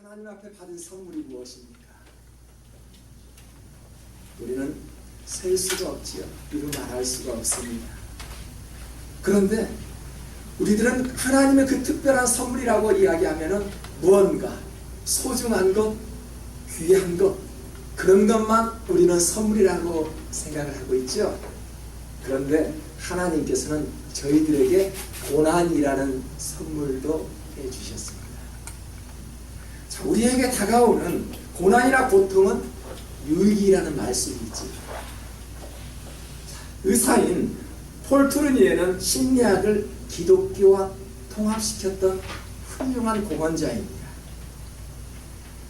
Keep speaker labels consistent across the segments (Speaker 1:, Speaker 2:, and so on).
Speaker 1: 하나님 앞에 받은 선물이 무엇입니까? 우리는 셀 수가 없지요. 이루 말할 수가 없습니다. 그런데 우리들은 하나님의 그 특별한 선물이라고 이야기하면은 무언가 소중한 것, 귀한 것, 그런 것만 우리는 선물이라고 생각을 하고 있죠. 그런데 하나님께서는 저희들에게 고난이라는 선물도 해주셨습니다. 자, 우리에게 다가오는 고난이나 고통은 유익이라는 말씀이 있지. 의사인 폴 투르니에는 심리학을 기독교와 통합시켰던 훌륭한 공헌자입니다.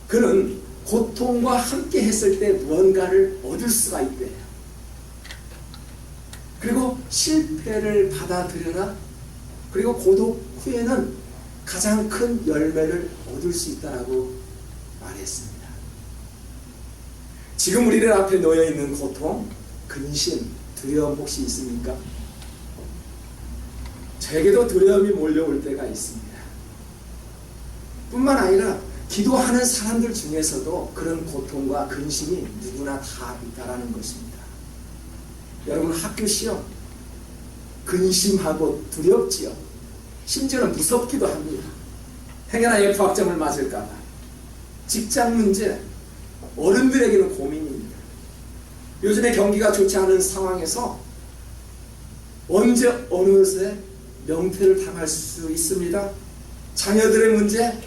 Speaker 1: 그는 고통과 함께 했을 때 무언가를 얻을 수가 있대요. 그리고 실패를 받아들여라. 그리고 고독 후에는 가장 큰 열매를 얻을 수 있다라고 말했습니다. 지금 우리들 앞에 놓여 있는 고통, 근심, 두려움 혹시 있습니까? 저에게도 두려움이 몰려올 때가 있습니다. 뿐만 아니라 기도하는 사람들 중에서도 그런 고통과 근심이 누구나 다 있다라는 것입니다. 여러분, 학교 시험 근심하고 두렵지요. 심지어는 무섭기도 합니다. 행여나 F학점을 맞을까봐. 직장 문제, 어른들에게는 고민입니다. 요즘에 경기가 좋지 않은 상황에서 언제 어느새 명퇴를 당할 수 있습니다. 자녀들의 문제,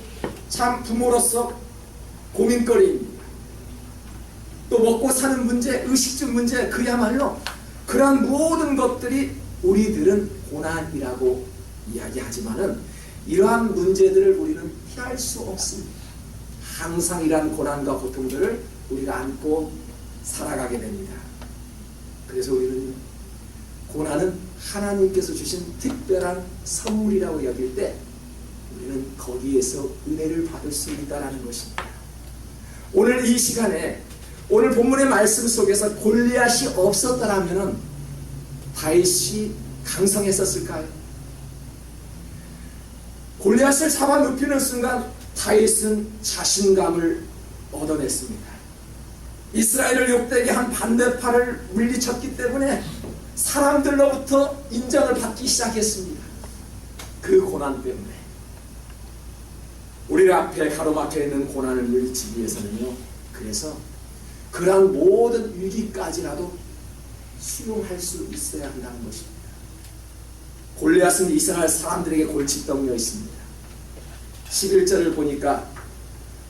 Speaker 1: 참 부모로서 고민거리입니다. 또 먹고 사는 문제, 의식주 문제, 그야말로 그러한 모든 것들이 우리들은 고난이라고 이야기하지만은 이러한 문제들을 우리는 피할 수 없습니다. 항상 이러한 고난과 고통들을 우리가 안고 살아가게 됩니다. 그래서 우리는 고난은 하나님께서 주신 특별한 선물이라고 여길 때 우리는 거기에서 은혜를 받을 수 있다는 것입니다. 오늘 이 시간에 오늘 본문의 말씀 속에서 골리앗이 없었더라면 다윗이 강성했었을까요? 골리앗을 잡아 눕히는 순간 다윗은 자신감을 얻어냈습니다. 이스라엘을 욕되게 한 반대파를 물리쳤기 때문에 사람들로부터 인정을 받기 시작했습니다. 그 고난 때문에 우리 앞에 가로막혀 있는 고난을 물리치기 위해서는요, 그래서 그러한 모든 위기까지라도 수용할 수 있어야 한다는 것입니다. 골리앗은 이스라엘 사람들에게 골칫덩이였습니다. 11절을 보니까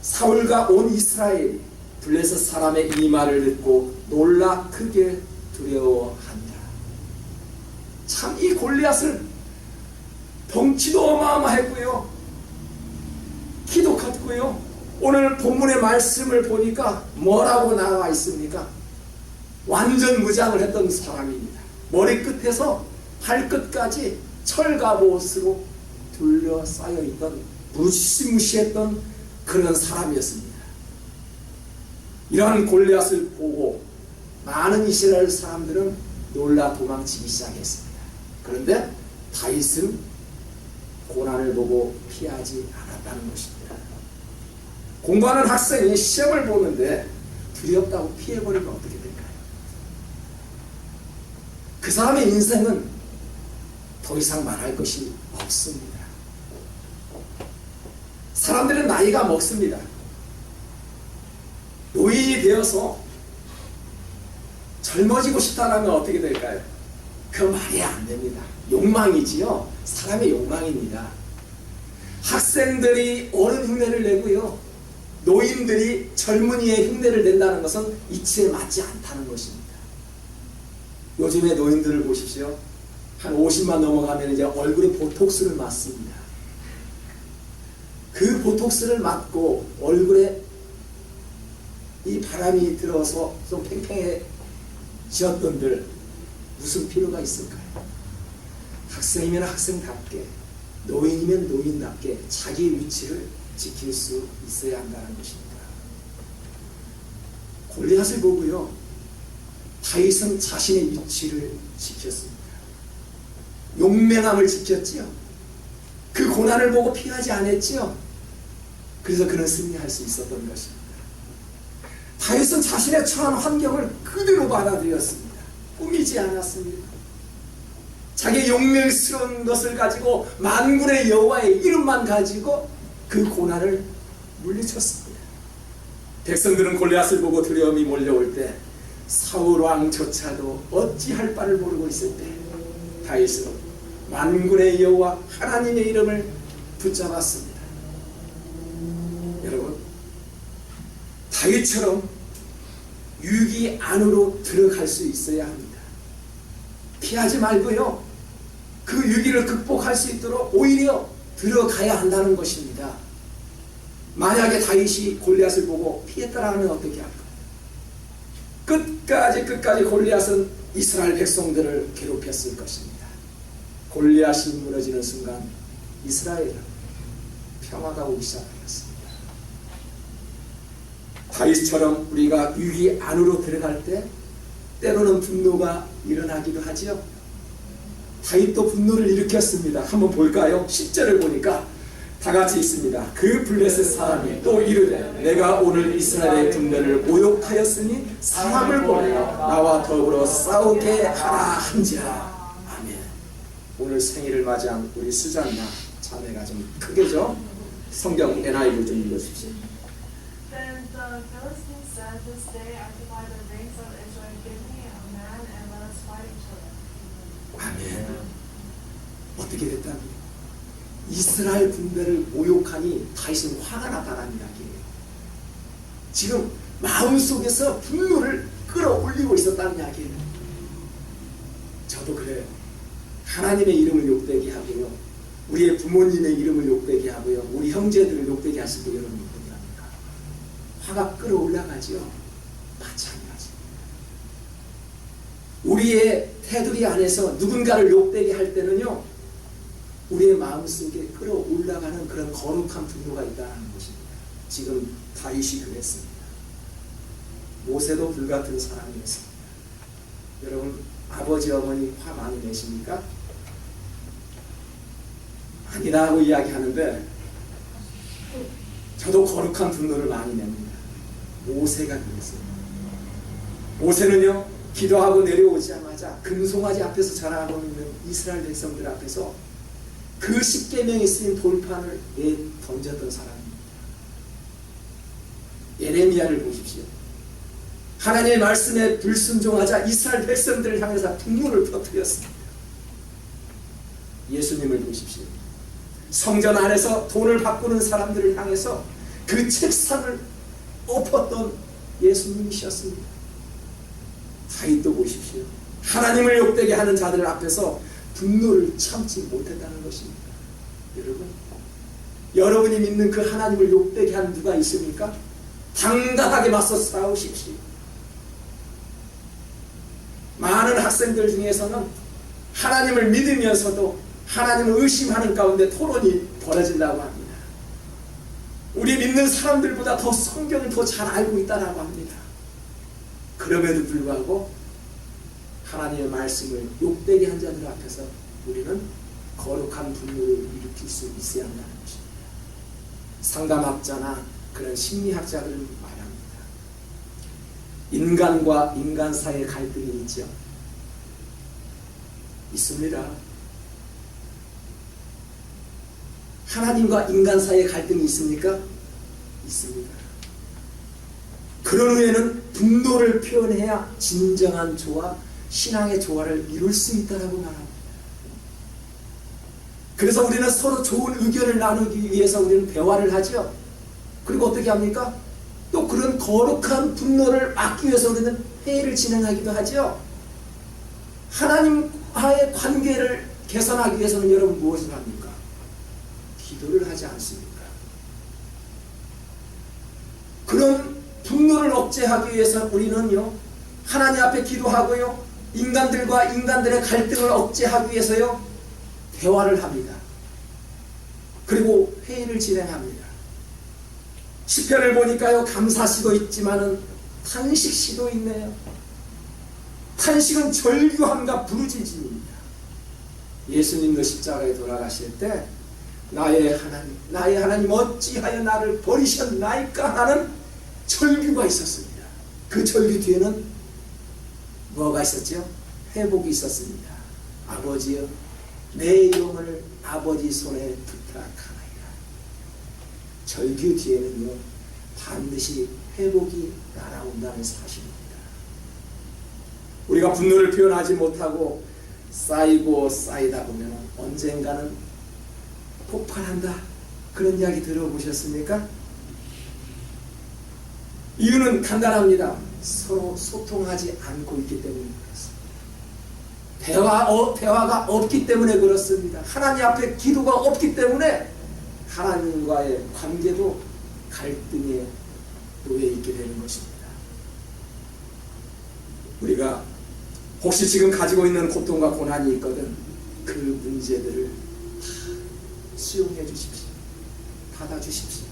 Speaker 1: 사울과 온 이스라엘이 블레셋 사람의 이 말을 듣고 놀라 크게 두려워한다. 참 이 골리앗은 덩치도 어마어마했고요, 키도 컸고요. 오늘 본문의 말씀을 보니까 뭐라고 나와 있습니까? 완전 무장을 했던 사람입니다. 머리끝에서 발끝까지 철갑옷으로 둘러싸여 있던 무시무시했던 그런 사람이었습니다. 이러한 골리앗을 보고 많은 이스라엘 사람들은 놀라 도망치기 시작했습니다. 그런데 다윗은 고난을 보고 피하지 않았다는 것입니다. 공부하는 학생이 시험을 보는데 두렵다고 피해버리면 어떻게 될까요? 그 사람의 인생은 더 이상 말할 것이 없습니다. 사람들은 나이가 먹습니다. 노인이 되어서 젊어지고 싶다면 어떻게 될까요? 그 말이 안 됩니다. 욕망이지요. 사람의 욕망입니다. 학생들이 어른 흉내를 내고요, 노인들이 젊은이의 흉내를 낸다는 것은 이치에 맞지 않다는 것입니다. 요즘의 노인들을 보십시오. 한 50만 넘어가면 이제 얼굴에 보톡스를 맞습니다. 그 보톡스를 맞고 얼굴에 이 바람이 들어서 좀 팽팽해지었던들 무슨 필요가 있을까요? 학생이면 학생답게, 노인이면 노인답게 자기 위치를 지킬 수 있어야 한다는 것입니다. 골리앗을 보고요, 다윗은 자신의 위치를 지켰습니다. 용맹함을 지켰지요. 그 고난을 보고 피하지 않았지요. 그래서 그는 승리할 수 있었던 것입니다. 다윗은 자신의 처한 환경을 그대로 받아들였습니다. 꾸미지 않았습니다. 자기 용맹스러운 것을 가지고 만군의 여호와의 이름만 가지고 그 고난을 물리쳤습니다. 백성들은 골리앗을 보고 두려움이 몰려올 때 사울 왕조차도 어찌할 바를 모르고 있을 때 다윗은 만군의 여호와 하나님의 이름을 붙잡았습니다. 여러분, 다윗처럼 위기 안으로 들어갈 수 있어야 합니다. 피하지 말고요, 그 위기를 극복할 수 있도록 오히려 들어가야 한다는 것입니다. 만약에 다윗이 골리앗을 보고 피했더라 하면 어떻게 할까요? 끝까지 골리앗은 이스라엘 백성들을 괴롭혔을 것입니다. 골리앗이 무너지는 순간 이스라엘은 평화가 오기 시작하였습니다. 다윗처럼 우리가 위기 안으로 들어갈 때 때로는 분노가 일어나기도 하지요. 다윗도 분노를 일으켰습니다. 한번 볼까요? 10절을 보니까 다 같이 있습니다. 그 블레셋 사람이 또 이르되 내가 오늘 이스라엘의 군대를 모욕하였으니 사람을 보내어 나와 더불어 싸우게 하라 한지라. 아멘. 오늘 생일을 맞이한 우리 수잔나 자매가 좀 크게죠? 성경 NIV 좀 읽어주십시오.
Speaker 2: Then the Philistines said, This day I divide the ranks of Israel, give me a man and let us fight each other.
Speaker 1: 아멘. 어떻게 됐다니? 이스라엘 군대를 모욕하니 다윗은 화가 났다는 이야기예요. 지금 마음속에서 분노를 끌어올리고 있었다는 이야기예요. 저도 그래요. 하나님의 이름을 욕되게 하고요, 우리의 부모님의 이름을 욕되게 하고요, 우리 형제들을 욕되게 하실 때 여러분 어떻게 합니까? 화가 끌어올라가지요. 마찬가지입니다. 우리의 테두리 안에서 누군가를 욕되게 할 때는요, 우리의 마음속에 끌어올라가는 그런 거룩한 분노가 있다는 것입니다. 지금 다윗이 그랬습니다. 모세도 불같은 사람이었습니다. 여러분, 아버지 어머니 화 많이 내십니까? 아니다 하고 이야기하는데 저도 거룩한 분노를 많이 냅니다. 모세가 그랬어요. 모세는요, 기도하고 내려오자마자 금송아지 앞에서 자라고 있는 이스라엘 백성들 앞에서 그 십계명에 쓰인 돌판을 던졌던 사람입니다. 예레미야를 보십시오. 하나님의 말씀에 불순종하자 이스라엘 백성들을 향해서 분노를 터뜨렸습니다. 예수님을 보십시오. 성전 안에서 돈을 바꾸는 사람들을 향해서 그 책상을 엎었던 예수님이셨습니다. 다윗도 보십시오. 하나님을 욕되게 하는 자들 앞에서 분노를 참지 못했다는 것입니다. 여러분, 여러분이 믿는 그 하나님을 욕되게 하는 누가 있습니까? 당당하게 맞서 싸우십시오. 많은 학생들 중에서는 하나님을 믿으면서도 하나님을 의심하는 가운데 토론이 벌어진다고 합니다. 우리 믿는 사람들보다 더 성경을 더 잘 알고 있다고 합니다. 그럼에도 불구하고 하나님의 말씀을 욕되게 한 자들 앞에서 우리는 거룩한 분노를 일으킬 수 있어야 한다는 것입니다. 상담학자나 그런 심리학자들은 말합니다. 인간과 인간 사이의 갈등이 있죠. 있습니다. 하나님과 인간 사이의 갈등이 있습니까? 있습니다. 그런 후에는 분노를 표현해야 진정한 조화, 신앙의 조화를 이룰 수 있다고 말합니다. 그래서 우리는 서로 좋은 의견을 나누기 위해서 우리는 대화를 하죠. 그리고 어떻게 합니까? 또 그런 거룩한 분노를 막기 위해서 우리는 회의를 진행하기도 하죠. 하나님과의 관계를 개선하기 위해서는 여러분 무엇을 합니까? 기도를 하지 않습니까? 그런 분노를 억제하기 위해서 우리는요, 하나님 앞에 기도하고요, 인간들과 인간들의 갈등을 억제하기 위해서요, 대화를 합니다. 그리고 회의를 진행합니다. 시편을 보니까요, 감사시도 있지만은 탄식시도 있네요. 탄식은 절규함과 부르짖음입니다. 예수님도 십자가에 돌아가실 때 나의 하나님 어찌하여 나를 버리셨나이까 하는 절규가 있었습니다. 그 절규 뒤에는 뭐가 있었죠? 회복이 있었습니다. 아버지여, 내 영혼을 아버지 손에 부탁하나이다. 절규 뒤에는요, 반드시 회복이 날아온다는 사실입니다. 우리가 분노를 표현하지 못하고 쌓이고 쌓이다 보면 언젠가는 폭발한다. 그런 이야기 들어보셨습니까? 이유는 간단합니다. 서로 소통하지 않고 있기 때문에 그렇습니다. 대화가 없기 때문에 그렇습니다. 하나님 앞에 기도가 없기 때문에 하나님과의 관계도 갈등에 놓여 있게 되는 것입니다. 우리가 혹시 지금 가지고 있는 고통과 고난이 있거든 그 문제들을 다 수용해 주십시오. 받아 주십시오.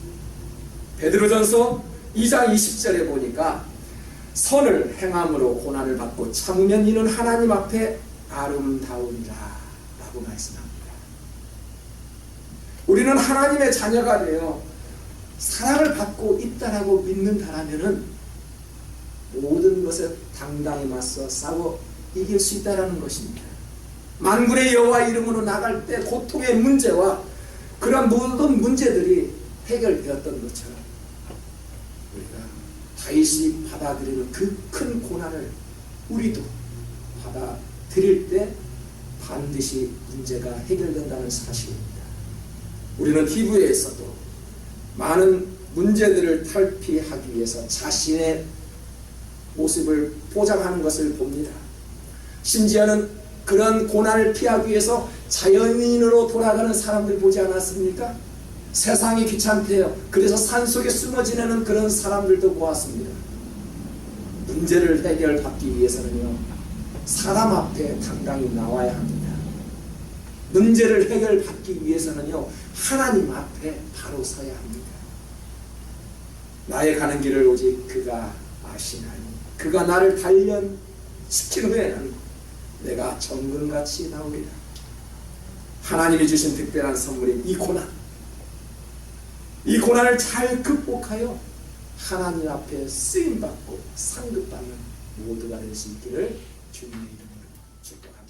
Speaker 1: 베드로전서 2장 20절에 보니까 선을 행함으로 고난을 받고 참으면 이는 하나님 앞에 아름다우리라 라고 말씀합니다. 우리는 하나님의 자녀가 되어 사랑을 받고 있다라고 믿는다라면은 모든 것에 당당히 맞서 싸워 이길 수 있다라는 것입니다. 만군의 여호와 이름으로 나갈 때 고통의 문제와 그런 모든 문제들이 해결되었던 것처럼 우리가 다윗이 받아들이는 그 큰 고난을 우리도 받아들일 때 반드시 문제가 해결된다는 사실입니다. 우리는 TV에서도 많은 문제들을 탈피하기 위해서 자신의 모습을 포장하는 것을 봅니다. 심지어는 그런 고난을 피하기 위해서 자연인으로 돌아가는 사람들 보지 않았습니까? 세상이 귀찮대요. 그래서 산속에 숨어 지내는 그런 사람들도 보았습니다. 문제를 해결받기 위해서는요, 사람 앞에 당당히 나와야 합니다. 문제를 해결받기 위해서는요, 하나님 앞에 바로 서야 합니다. 나의 가는 길을 오직 그가 아시나니 그가 나를 단련시킨 후에는 내가 정금같이 나오리라. 하나님이 주신 특별한 선물인 이 고난을 잘 극복하여 하나님 앞에 쓰임받고 상급받는 모두가 될 수 있기를 주님의 이름으로 축복합니다.